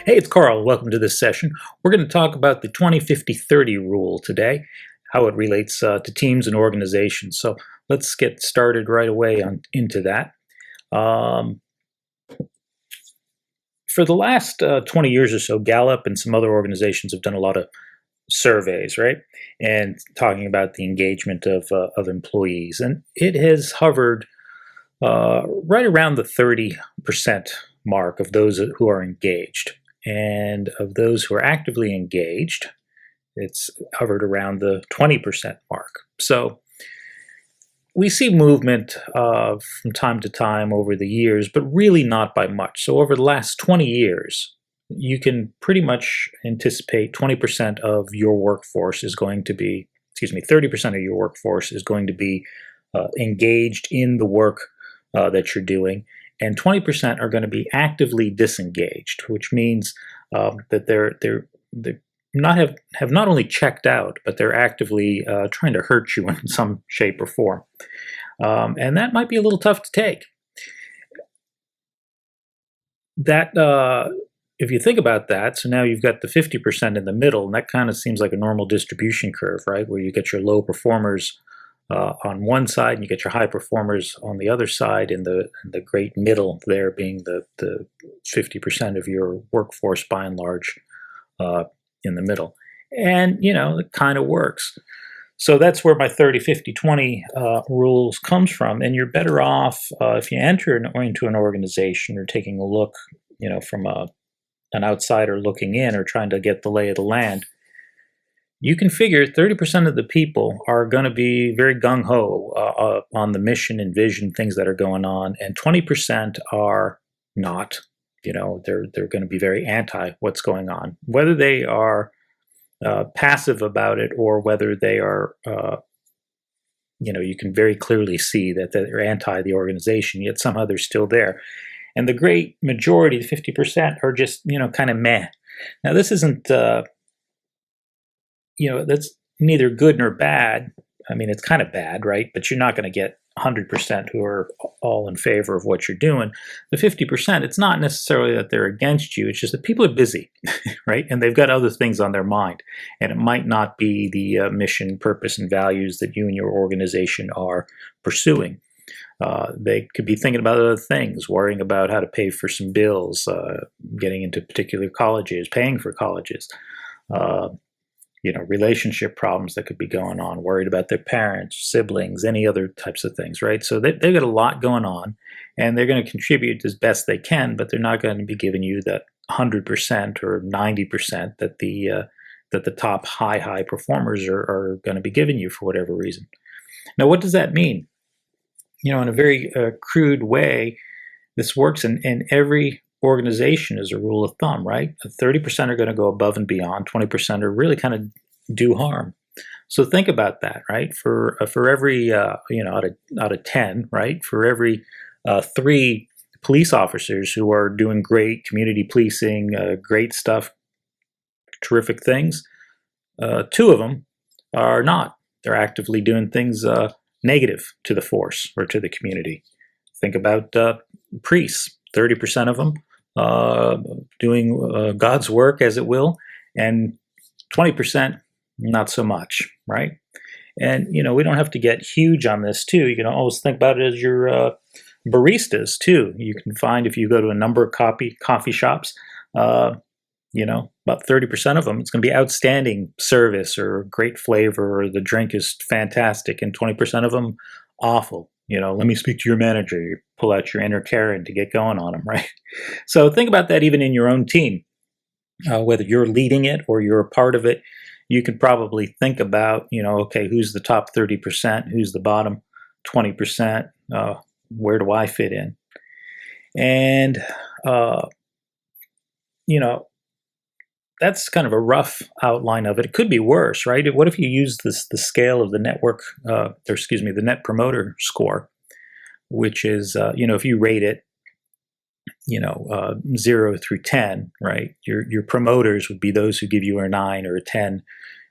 Hey, it's Carl. Welcome to this session. We're going to talk about the 20-50-30 rule today, how it relates to teams and organizations. So let's get started right away into that. For the last 20 years or so, Gallup and some other organizations have done a lot of surveys, right? And talking about the engagement of employees. And it has hovered right around the 30% mark of those who are engaged. And of those who are actively engaged, it's hovered around the 20% mark. So we see movement from time to time over the years, but really not by much. So over the last 20 years, you can pretty much anticipate 20% of your workforce is going to be, 30% of your workforce is going to be engaged in the work that you're doing. And 20% are going to be actively disengaged, which means that they're have not only checked out, but they're actively trying to hurt you in some shape or form. And that might be a little tough to take. That if you think about that, so now you've got the 50% in the middle, and that kind of seems like a normal distribution curve, right? Where you get your low performers on one side, and you get your high performers on the other side, and the great middle there being the 50% of your workforce by and large in the middle. And, it kind of works. So that's where my 30-50-20 rules comes from. And you're better off if you enter into an organization or taking a look, from an outsider looking in or trying to get the lay of the land. You can figure 30% of the people are going to be very gung-ho on the mission and vision, things that are going on, and 20% are not. They're going to be very anti what's going on, whether they are passive about it or whether they are, you can very clearly see that they're anti the organization, yet somehow they're still there. And the great majority, the 50%, are just, kind of meh. Now, this isn't... that's neither good nor bad. I mean, it's kind of bad, right? But you're not going to get 100% who are all in favor of what you're doing. The 50%, it's not necessarily that they're against you. It's just that people are busy, right? And they've got other things on their mind. And it might not be the mission, purpose, and values that you and your organization are pursuing. They could be thinking about other things, worrying about how to pay for some bills, getting into particular colleges, paying for colleges, relationship problems that could be going on, worried about their parents, siblings, any other types of things, right? So they've got a lot going on, and they're going to contribute as best they can, but they're not going to be giving you that 100% or 90% that the top high performers are going to be giving you for whatever reason. Now, what does that mean? In a very crude way, this works in every organization as a rule of thumb, right? 30% are going to go above and beyond. 20% are really kind of do harm. So think about that, right? For every out of 10, right? For every 3 police officers who are doing great community policing, great stuff, terrific things, 2 of them are not. They're actively doing things negative to the force or to the community. Think about priests. 30% of them doing God's work, as it will, and 20% not so much, right? And we don't have to get huge on this too. You can always think about it as your baristas too. You can find, if you go to a number of coffee shops, about 30% of them, it's going to be outstanding service or great flavor, or the drink is fantastic, and 20% of them awful. Let me speak to your manager. You pull out your inner Karen to get going on them, right? So think about that even in your own team. Whether you're leading it or you're a part of it, you could probably think about, okay, who's the top 30%? Who's the bottom 20%? Where do I fit in? And, that's kind of a rough outline of it. It could be worse, right? What if you use the scale of the the Net Promoter Score, which is, if you rate it, 0 through 10, right? Your promoters would be those who give you a 9 or a 10.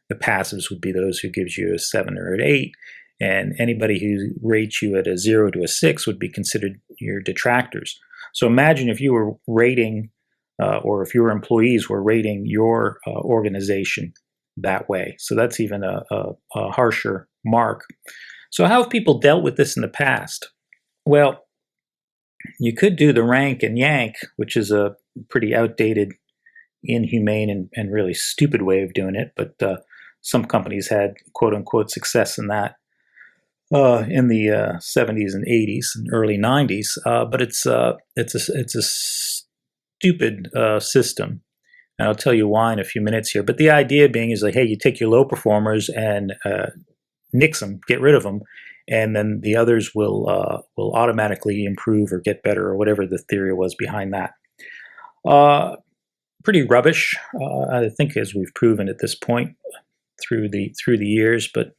The passives would be those who gives you a 7 or an 8. And anybody who rates you at a 0 to a 6 would be considered your detractors. So imagine if you were rating or if your employees were rating your organization that way. So that's even a harsher mark. So how have people dealt with this in the past? Well, you could do the rank and yank, which is a pretty outdated, inhumane, and really stupid way of doing it, but some companies had quote-unquote success in that in the 70s and 80s and early 90s, but it's a stupid system. And I'll tell you why in a few minutes here. But the idea being is like, hey, you take your low performers and nix them, get rid of them, and then the others will automatically improve or get better, or whatever the theory was behind that. Pretty rubbish, I think, as we've proven at this point through the years. But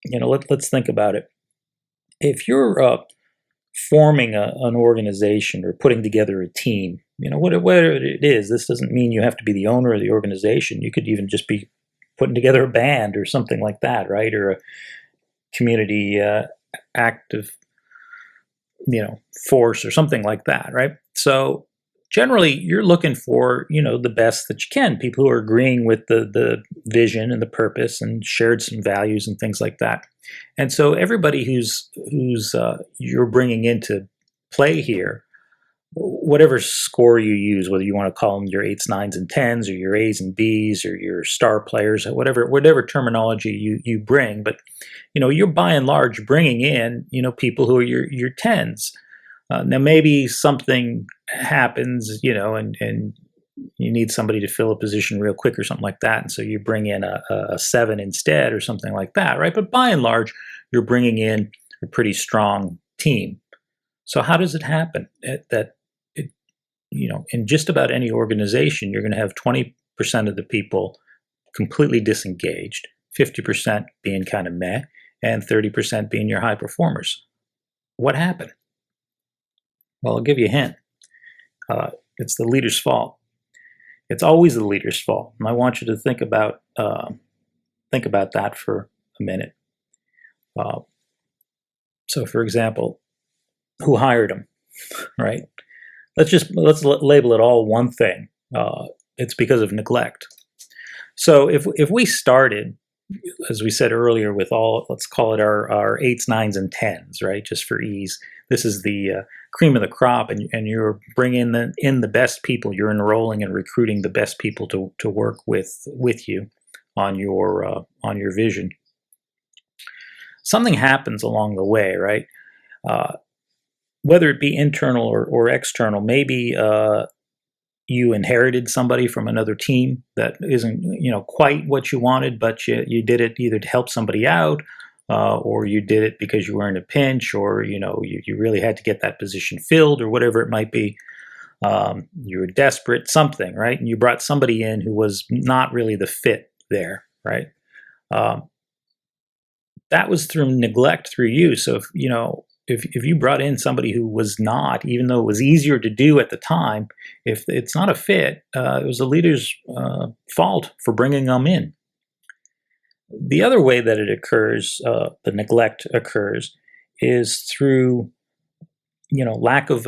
let's think about it. If you're forming an organization or putting together a team, whatever it is, this doesn't mean you have to be the owner of the organization. You could even just be putting together a band or something like that, right? Or a community active, force or something like that, right? So generally, you're looking for, the best that you can, people who are agreeing with the vision and the purpose and shared some values and things like that. And so everybody who's you're bringing into play here, whatever score you use, whether you want to call them your 8s, 9s, and 10s, or your A's and B's, or your star players, whatever terminology you bring, but you're by and large bringing in people who are your 10s. Now maybe something happens, and you need somebody to fill a position real quick or something like that, and so you bring in a 7 instead or something like that, right? But by and large, you're bringing in a pretty strong team. So how does it happen in just about any organization, you're going to have 20% of the people completely disengaged, 50% being kind of meh, and 30% being your high performers? What happened? Well, I'll give you a hint. It's the leader's fault. It's always the leader's fault, and I want you to think about that for a minute. So, for example, who hired him, right? Let's label it all one thing. It's because of neglect. So if we started, as we said earlier, with let's call it our 8s, 9s, and 10s, right? Just for ease. This is the cream of the crop, and you're bringing in the best people. You're enrolling and recruiting the best people to work with you on your vision. Something happens along the way, right? Whether it be internal or external, maybe you inherited somebody from another team that isn't quite what you wanted, but you did it either to help somebody out, or you did it because you were in a pinch, or you really had to get that position filled, or whatever it might be. You were desperate, something, right? And you brought somebody in who was not really the fit there, right? That was through neglect through you. So if you brought in somebody who was not, even though it was easier to do at the time, if it's not a fit, it was the leader's fault for bringing them in. The other way that it occurs, the neglect occurs, is through lack of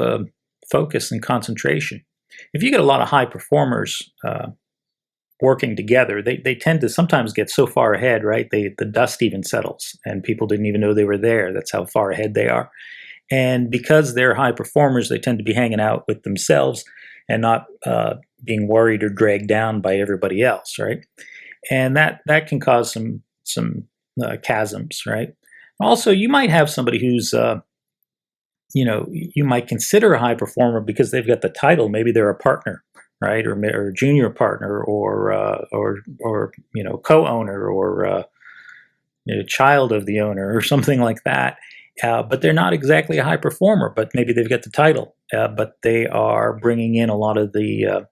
focus and concentration. If you get a lot of high performers working together, they tend to sometimes get so far ahead, right? The dust even settles, and people didn't even know they were there. That's how far ahead they are. And because they're high performers, they tend to be hanging out with themselves and not being worried or dragged down by everybody else, right? And that can cause some chasms, right? Also, you might have somebody who's you might consider a high performer because they've got the title. Maybe they're a partner, right, or a junior partner, or co-owner, or child of the owner, or something like that. But they're not exactly a high performer. But maybe they've got the title, but they are bringing in a lot of the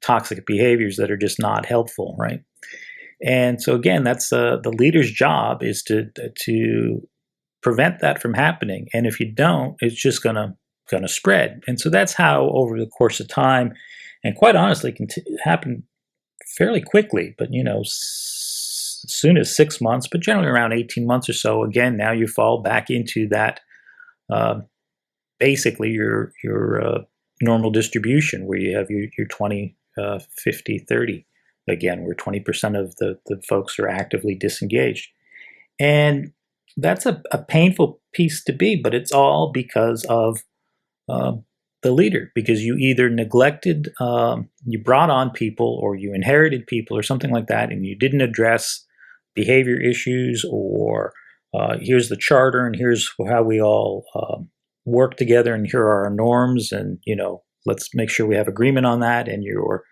toxic behaviors that are just not helpful, right? And so again, that's the leader's job, is to prevent that from happening. And if you don't, it's just gonna spread. And so that's how, over the course of time, and quite honestly, can happen fairly quickly. But as soon as 6 months, but generally around 18 months or so, again, now you fall back into that. Basically, you're normal distribution where you have your 20, 50, 30, again, where 20% of the folks are actively disengaged. And that's a painful piece to be, but it's all because of the leader, because you either neglected, you brought on people, or you inherited people, or something like that, and you didn't address behavior issues, or here's the charter, and here's how we all work together, and here are our norms, and let's make sure we have agreement on that, and you're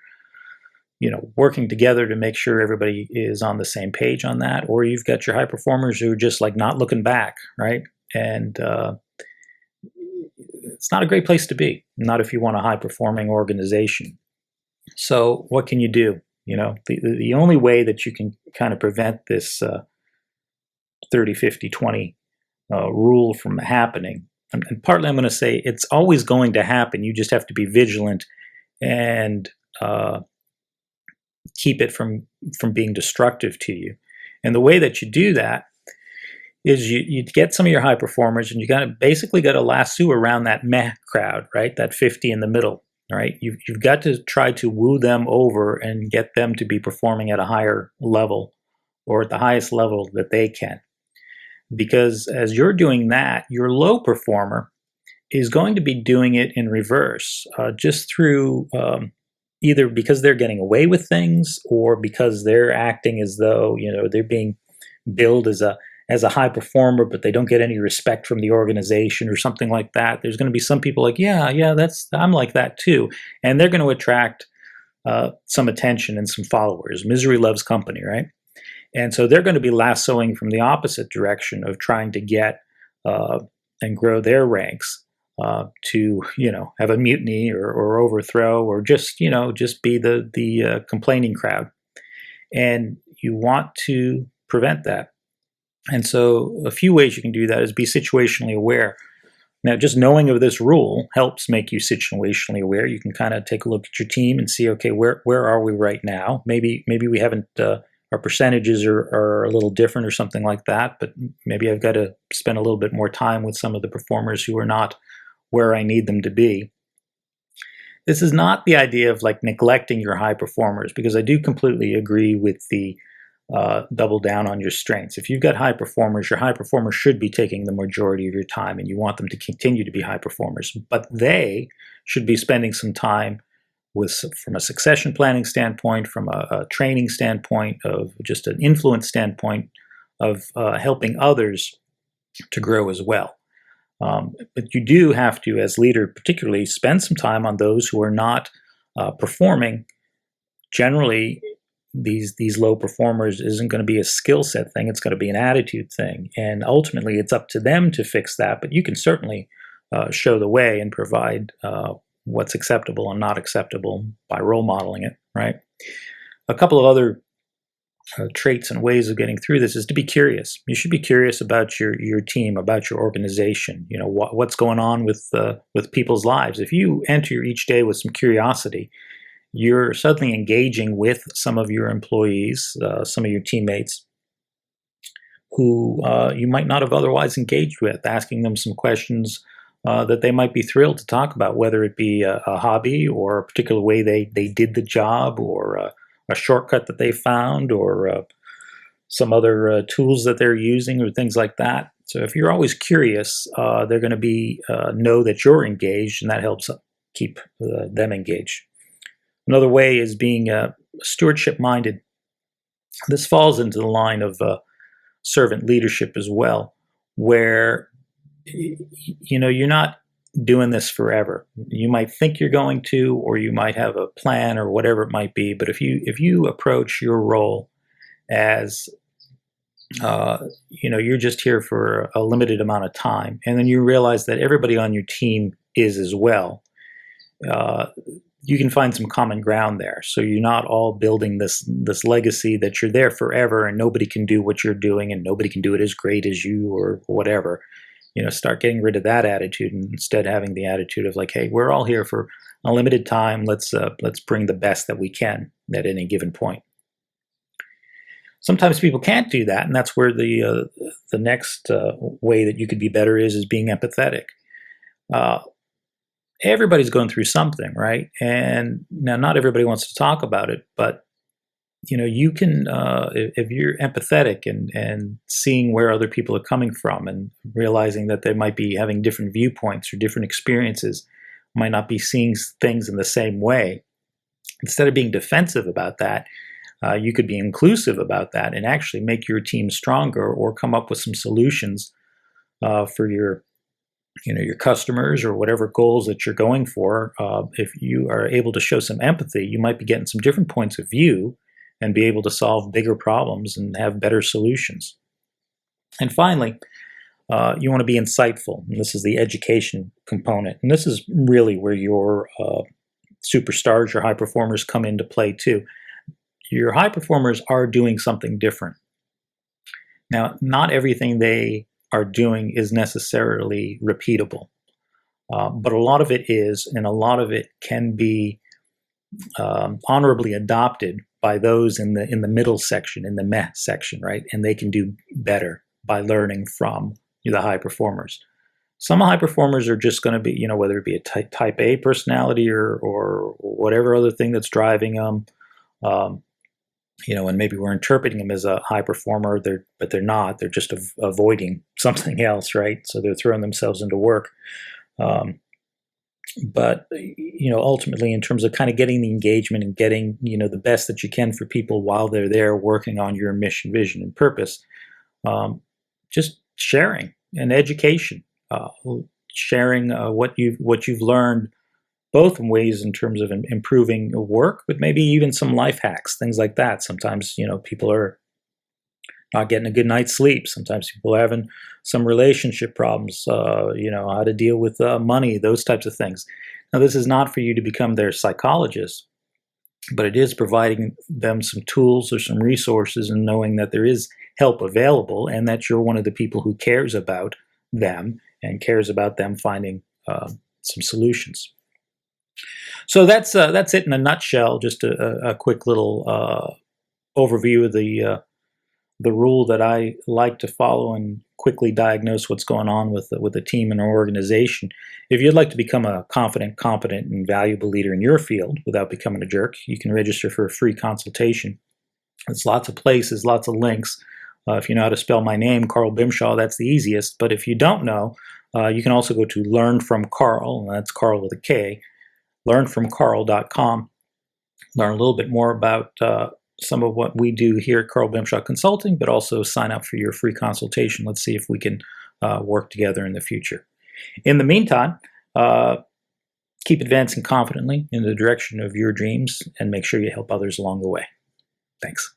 working together to make sure everybody is on the same page on that. Or you've got your high performers who are just like not looking back, right? And it's not a great place to be, not if you want a high performing organization. So what can you do? The only way that you can kind of prevent this 30, 50, 20 rule from happening, and partly I'm going to say it's always going to happen. You just have to be vigilant and keep it from being destructive to you. And the way that you do that is you get some of your high performers, and you basically got to lasso around that meh crowd, right? That 50 in the middle, right? You've got to try to woo them over and get them to be performing at a higher level, or at the highest level that they can. Because as you're doing that, your low performer is going to be doing it in reverse, just through either because they're getting away with things, or because they're acting as though they're being billed as a high performer, but they don't get any respect from the organization or something like that. There's going to be some people like, yeah, I'm like that too, and they're going to attract some attention and some followers. Misery loves company, right? And so they're going to be lassoing from the opposite direction of trying to get and grow their ranks to have a mutiny or overthrow, or just be the complaining crowd. And you want to prevent that. And so a few ways you can do that is be situationally aware. Now, just knowing of this rule helps make you situationally aware. You can kind of take a look at your team and see, okay, where are we right now? Maybe we haven't, our percentages are a little different or something like that, but maybe I've got to spend a little bit more time with some of the performers who are not where I need them to be. This is not the idea of like neglecting your high performers, because I do completely agree with the double down on your strengths. If you've got high performers, your high performers should be taking the majority of your time, and you want them to continue to be high performers. But they should be spending some time from a succession planning standpoint, from a training standpoint, of just an influence standpoint, of helping others to grow as well. But you do have to, as leader particularly, spend some time on those who are not performing. Generally, these low performers isn't going to be a skill set thing. It's going to be an attitude thing. And ultimately, it's up to them to fix that. But you can certainly show the way and provide what's acceptable and not acceptable by role modeling it, right? A couple of other traits and ways of getting through this is to be curious. You should be curious about your team, about your organization. What's going on with people's lives. If you enter each day with some curiosity, you're suddenly engaging with some of your employees, some of your teammates, who you might not have otherwise engaged with, asking them some questions that they might be thrilled to talk about, whether it be a hobby, or a particular way they did the job, or a shortcut that they found, or some other tools that they're using, or things like that. So if you're always curious, they're going to be know that you're engaged, and that helps keep them engaged. Another way is being stewardship-minded. This falls into the line of servant leadership as well, where you're not doing this forever. You might think you're going to, or you might have a plan, or whatever it might be. But if you approach your role as you're just here for a limited amount of time, and then you realize that everybody on your team is as well, you can find some common ground there. So you're not all building this legacy that you're there forever and nobody can do what you're doing and nobody can do it as great as you, or whatever. Start getting rid of that attitude, and instead having the attitude of like, hey, we're all here for a limited time. Let's bring the best that we can at any given point. Sometimes people can't do that, and that's where the next way that you could be better is being empathetic. everybody's going through something, right? And now, not everybody wants to talk about it, but you can, if you're empathetic and seeing where other people are coming from and realizing that they might be having different viewpoints or different experiences, might not be seeing things in the same way. Instead of being defensive about that, you could be inclusive about that and actually make your team stronger, or come up with some solutions for your customers or whatever goals that you're going for. If you are able to show some empathy, you might be getting some different points of view and be able to solve bigger problems and have better solutions. And finally, you want to be insightful. And this is the education component. And this is really where your superstars, your high performers come into play too. Your high performers are doing something different. Now, not everything they are doing is necessarily repeatable, but a lot of it is, and a lot of it can be honorably adopted by those in the middle section, in the meh section, right? And they can do better by learning from the high performers. Some high performers are just going to be, whether it be a type A personality or whatever other thing that's driving them, and maybe we're interpreting them as a high performer, but they're not. They're just avoiding something else, right? So they're throwing themselves into work. But ultimately, in terms of kind of getting the engagement and getting the best that you can for people while they're there working on your mission, vision, and purpose, just sharing and education, sharing what you've learned, both in ways in terms of improving work, but maybe even some life hacks, things like that. Sometimes people are not getting a good night's sleep. Sometimes people are having some relationship problems, how to deal with money, those types of things. Now, this is not for you to become their psychologist, but it is providing them some tools or some resources, and knowing that there is help available and that you're one of the people who cares about them and cares about them finding some solutions. So that's it in a nutshell. Just a quick little overview of the rule that I like to follow and quickly diagnose what's going on with a team and an organization. If you'd like to become a confident, competent, and valuable leader in your field without becoming a jerk, you can register for a free consultation. There's lots of places, lots of links. If you know how to spell my name, Karl Bimshas, that's the easiest. But if you don't know, you can also go to Learn from Karl, and that's Karl with a K, learnfromkarl.com. Learn a little bit more about some of what we do here at Karl Bimshas Consulting, but also sign up for your free consultation. Let's see if we can work together in the future. In the meantime, keep advancing confidently in the direction of your dreams and make sure you help others along the way. Thanks.